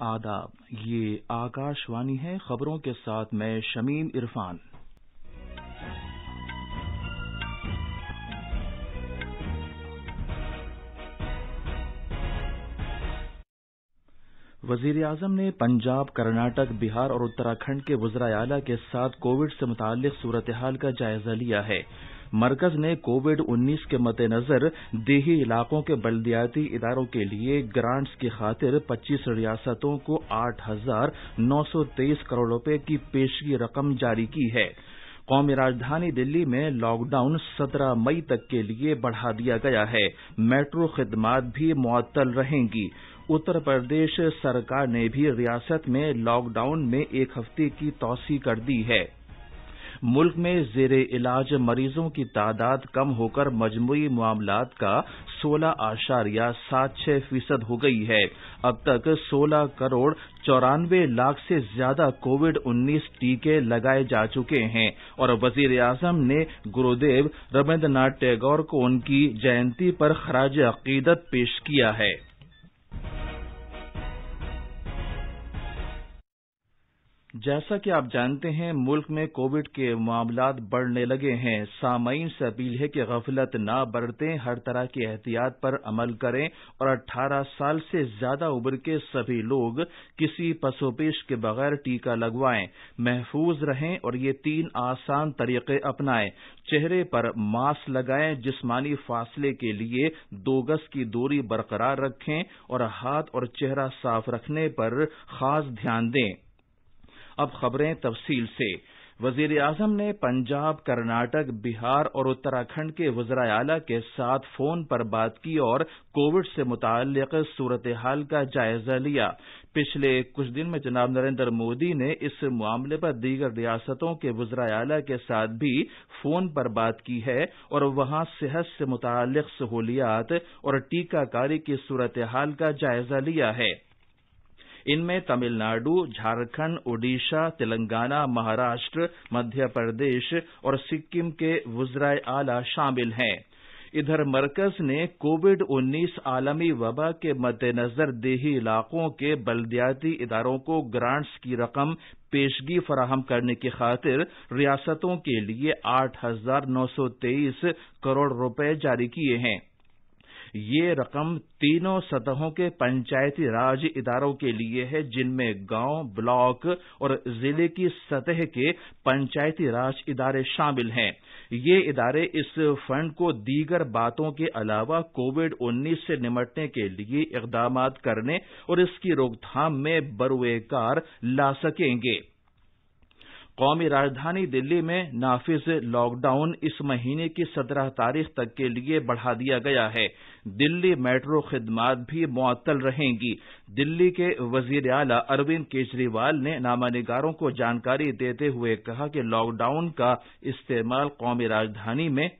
आदाब। ये आकाशवाणी है। खबरों के साथ मैं शमीम इरफान। वजीर आजम ने पंजाब, कर्नाटक, बिहार और उत्तराखंड के वज़राए आला के साथ कोविड से मुताल्लिक सूरत हाल का जायजा लिया है। मरकज ने कोविड-19 के मद्देनजर देही इलाकों के बल्दियाती इदारों के लिए ग्रांट्स की खातिर 25 रियासतों को 8,923 करोड़ रुपए की पेशगी रकम जारी की है। कौमी राजधानी दिल्ली में लॉकडाउन 17 मई तक के लिए बढ़ा दिया गया है। मेट्रो खिदमात भी मुअत्तल रहेंगी। उत्तर प्रदेश सरकार ने भी रियासत में लॉकडाउन में एक हफ्ते की तौसी कर दी है। मुल्क में ज़ेरे इलाज मरीजों की तादाद कम होकर मजमूई मामलात का 16.76% हो गई है। अब तक 16 करोड़ 94 लाख से ज्यादा कोविड-19 टीके लगाए जा चुके हैं और वजीर आजम ने गुरुदेव रविंद्रनाथ टैगोर को उनकी जयंती पर खराज अकीदत पेश किया है। जैसा कि आप जानते हैं, मुल्क में कोविड के मामलात बढ़ने लगे हैं। सामाईन से अपील है कि गफलत न बरतें, हर तरह की एहतियात पर अमल करें और 18 साल से ज्यादा उम्र के सभी लोग किसी पसोपेश के बगैर टीका लगवाएं। महफूज रहें और ये 3 आसान तरीके अपनाएं। चेहरे पर मास्क लगाएं, जिस्मानी फासले के लिए 2 गज की दूरी बरकरार रखें और हाथ और चेहरा साफ रखने पर खास ध्यान दें। अब खबरें तफसील से। वजीर आजम ने पंजाब, कर्नाटक, बिहार और उत्तराखंड के वज़राए आला के साथ फोन पर बात की और कोविड से मुताल्लिक सूरत हाल का जायजा लिया। पिछले कुछ दिन में जनाब नरेंद्र मोदी ने इस मामले पर दीगर रियासतों के वज़राए आला के साथ भी फोन पर बात की है और वहां सेहत से मुताल्लिक सहूलियात और टीकाकारी की सूरत हाल का जायजा लिया है। इनमें तमिलनाडु, झारखंड, ओडिशा, तेलंगाना, महाराष्ट्र, मध्य प्रदेश और सिक्किम के वज़राए आला शामिल हैं। इधर मरकज ने कोविड-19 आलमी वबा के मद्देनजर देही इलाकों के बल्दियाती इदारों को ग्रांट्स की रकम पेशगी फराहम करने की खातिर रियासतों के लिए 8,923 करोड़ रुपए जारी किए हैं। ये रकम तीनों सतहों के पंचायती राज इदारों के लिए है, जिनमें गांव, ब्लॉक और जिले की सतह के पंचायती राज इदारे शामिल हैं। ये इदारे इस फंड को दीगर बातों के अलावा कोविड-19 से निपटने के लिए इक़दामात करने और इसकी रोकथाम में बरूए कार ला सकेंगे। कौमी राजधानी दिल्ली में नाफिज लॉकडाउन इस महीने की 17 तारीख तक के लिए बढ़ा दिया गया है। दिल्ली मेट्रो खिदमात भी मुअत्तल रहेंगी। दिल्ली के वजीर आला अरविंद केजरीवाल ने नामानिगारों को जानकारी देते हुए कहा कि लॉकडाउन का इस्तेमाल कौमी राजधानी में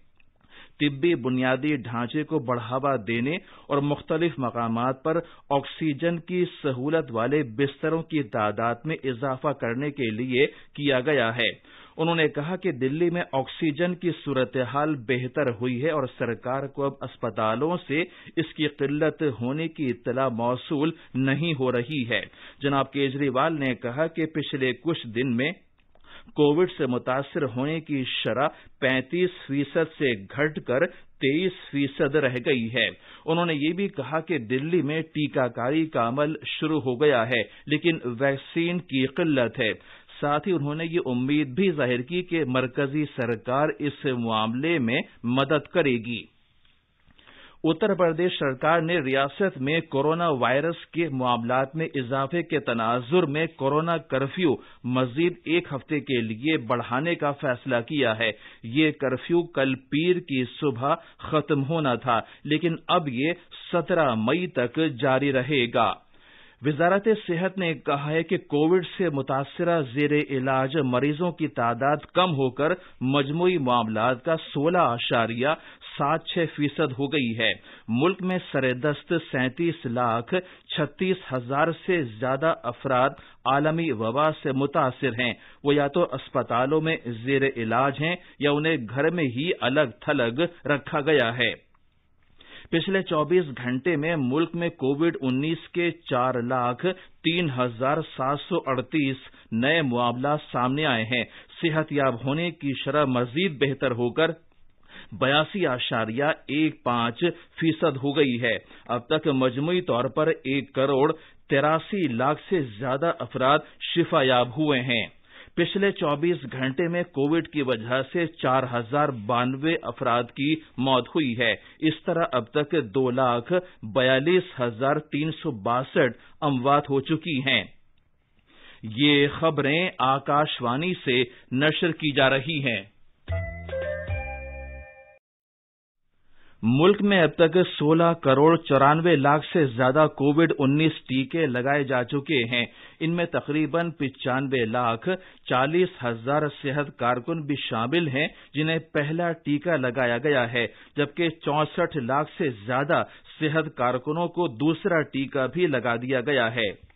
तिब्बी बुनियादी ढांचे को बढ़ावा देने और मुख्तलिफ मकामात पर ऑक्सीजन की सहूलत वाले बिस्तरों की तादाद में इजाफा करने के लिए किया गया है। उन्होंने कहा कि दिल्ली में ऑक्सीजन की सूरत हाल बेहतर हुई है और सरकार को अब अस्पतालों से इसकी किल्लत होने की इत्तला मौसूल नहीं हो रही है। जनाब केजरीवाल ने कहा कि पिछले कुछ दिन में कोविड से मुतासिर होने की शरह 35% से घटकर 23% रह गई है। उन्होंने ये भी कहा कि दिल्ली में टीकाकारी का अमल शुरू हो गया है, लेकिन वैक्सीन की किल्लत है। साथ ही उन्होंने ये उम्मीद भी जाहिर की कि मरकजी सरकार इस मामले में मदद करेगी। उत्तर प्रदेश सरकार ने रियासत में कोरोना वायरस के मामलात में इजाफे के तनाजुर में कोरोना कर्फ्यू मजीद 1 हफ्ते के लिए बढ़ाने का फैसला किया है। ये कर्फ्यू कल पीर की सुबह खत्म होना था, लेकिन अब ये 17 मई तक जारी रहेगा। वजारत सेहत ने कहा है कि कोविड से मुतासरा ज़ेरे इलाज मरीजों की तादाद कम होकर मजमूई मामलात का 16.76% हो गई है। मुल्क में सरेदस्त 37,36,000 से ज्यादा अफराद आलमी वबा से मुतासिर हैं। वो या तो अस्पतालों में ज़ेरे इलाज हैं या उन्हें घर में ही अलग थलग रखा गया है। पिछले 24 घंटे में मुल्क में कोविड-19 के 4,03,738 नए मामला सामने आए हैं। सेहतयाब होने की शरह मजीद बेहतर होकर 82.15% हो गई है। अब तक मजमूई तौर पर 1,83,00,000 से ज्यादा अफराद शिफायाब हुए हैं। पिछले 24 घंटे में कोविड की वजह से 4,092 अफराद की मौत हुई है। इस तरह अब तक 2,42,362 अमवात हो चुकी हैं। ये खबरें आकाशवाणी से नशर की जा रही हैं। मुल्क में अब तक 16,94,00,000 से ज्यादा कोविड-19 टीके लगाए जा चुके हैं। इनमें तकरीबन 95,40,000 सेहत कारकुन भी शामिल हैं जिन्हें पहला टीका लगाया गया है, जबकि 64 लाख से ज्यादा सेहत कारकुनों को दूसरा टीका भी लगा दिया गया है।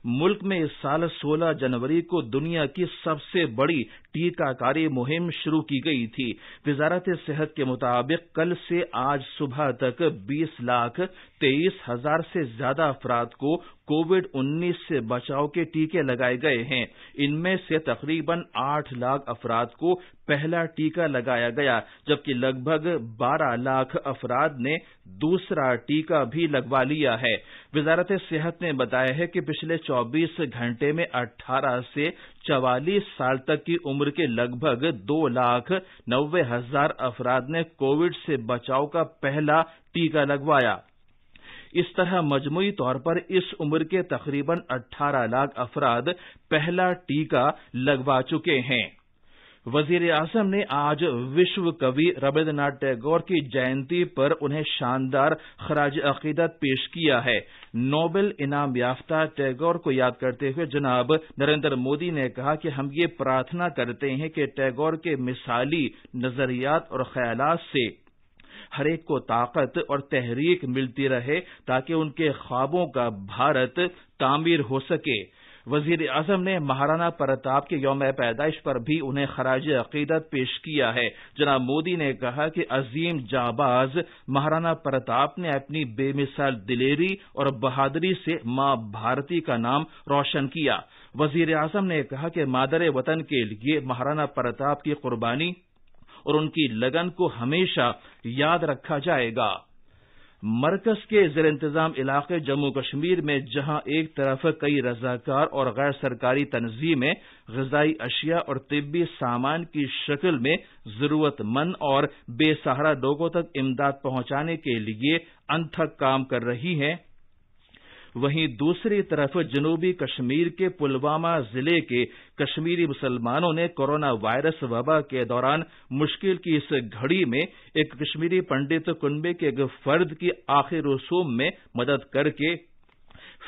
मुल्क में इस साल 16 जनवरी को दुनिया की सबसे बड़ी टीकाकारी मुहिम शुरू की गई थी। वजारत सेहत के मुताबिक कल से आज सुबह तक 20,23,000 से ज्यादा अफराद को कोविड-19 से बचाव के टीके लगाए गए हैं। इनमें से तकरीबन 8 लाख अफराद को पहला टीका लगाया गया, जबकि लगभग 12 लाख अफराद ने दूसरा टीका भी लगवा लिया है। वजारत सेहत ने बताया है कि पिछले 24 घंटे में 18 से 44 साल तक की उम्र के लगभग 2,90,000 अफराद ने कोविड से बचाव का पहला टीका लगवाया। इस तरह मजमूई तौर पर इस उम्र के तकरीबन 18 लाख अफराद पहला टीका लगवा चुके हैं। वजीर आजम ने आज विश्व कवि रविन्द्रनाथ टैगोर की जयंती पर उन्हें शानदार खराज अकीदत पेश किया है। नोबेल इनाम याफ्ता टैगोर को याद करते हुए जनाब नरेंद्र मोदी ने कहा कि हम ये प्रार्थना करते हैं कि टैगोर के मिसाली नजरियात और ख्यालात से हर एक को ताकत और तहरीक मिलती रहे ताकि उनके ख्वाबों का भारत तामीर हो सके। वजीर आजम ने महाराणा प्रताप के यौम पैदाइश पर भी उन्हें खराज अकीदत पेश किया है। जनाब मोदी ने कहा कि अजीम जाबाज महाराणा प्रताप ने अपनी बेमिसाल दिलेरी और बहादुरी से मां भारती का नाम रोशन किया। वजीर आजम ने कहा कि मादर वतन के लिए महाराणा प्रताप की कुर्बानी और उनकी लगन को हमेशा याद रखा जाएगा। मरकज के ज़ेर इंतजाम इलाके जम्मू कश्मीर में जहां एक तरफ कई रजाकार और गैर सरकारी तंजीमें ग़िज़ाई अशिया और तिब्बी सामान की शक्ल में जरूरतमंद और बेसहारा लोगों तक इमदाद पहुंचाने के लिए अनथक काम कर रही हैं, वहीं दूसरी तरफ जनूबी कश्मीर के पुलवामा जिले के कश्मीरी मुसलमानों ने कोरोना वायरस वबा के दौरान मुश्किल की इस घड़ी में एक कश्मीरी पंडित कुनबे के एक फर्द की आखिरी रसूम में मदद करके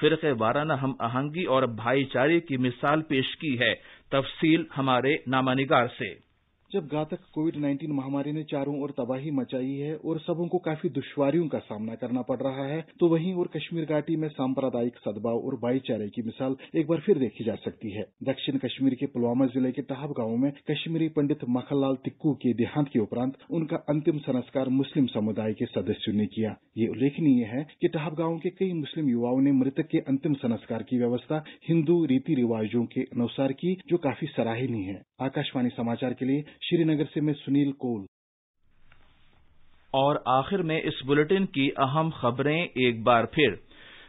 फिरके वाराना हम आहंगी और भाईचारे की मिसाल पेश की है। तफसील हमारे नामानिगार से। जब घातक कोविड-19 महामारी ने चारों ओर तबाही मचाई है और सबों को काफी दुश्वारियों का सामना करना पड़ रहा है, तो वहीं और कश्मीर घाटी में सांप्रदायिक सद्भाव और भाईचारे की मिसाल एक बार फिर देखी जा सकती है। दक्षिण कश्मीर के पुलवामा जिले के टहाब गांव में कश्मीरी पंडित मखनलाल तिक्कू के देहांत के उपरांत उनका अंतिम संस्कार मुस्लिम समुदाय के सदस्यों ने किया। ये उल्लेखनीय है कि टहाब गांव के कई मुस्लिम युवाओं ने मृतक के अंतिम संस्कार की व्यवस्था हिंदू रीति रिवाजों के अनुसार की, जो काफी सराहनीय है। आकाशवाणी समाचार के लिए श्रीनगर से मैं सुनील कौल। और आखिर में इस बुलेटिन की अहम खबरें एक बार फिर।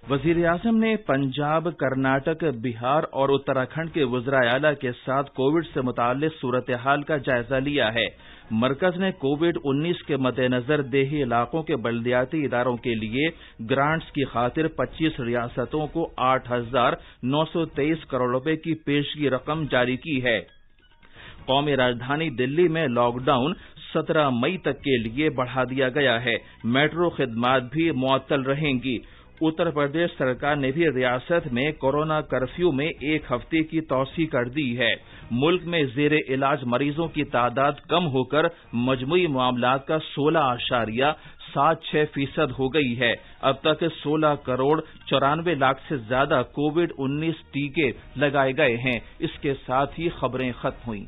वजीर आजम ने पंजाब, कर्नाटक, बिहार और उत्तराखंड के वज़राए आला के साथ कोविड से मुताल्लिक सूरत हाल का जायजा लिया है। मरकज ने कोविड-19 के मद्देनजर देही इलाकों के बल्दियाती इदारों के लिए ग्रांट्स की खातिर 25 रियासतों को 8,923 करोड़ रुपए की पेशगी रकम जारी की है। कौमी राजधानी दिल्ली में लॉकडाउन 17 मई तक के लिए बढ़ा दिया गया है। मेट्रो खिदमात भी मुअत्तल रहेंगी। उत्तर प्रदेश सरकार ने भी रियासत में कोरोना कर्फ्यू में एक हफ्ते की तौसी कर दी है। मुल्क में जेर इलाज मरीजों की तादाद कम होकर मजमूई मामलात का 16.76% हो गई है। अब तक 16,94,00,000 से ज्यादा कोविड-19 टीके लगाए गए हैं। इसके साथ ही खबरें खत्म हुई।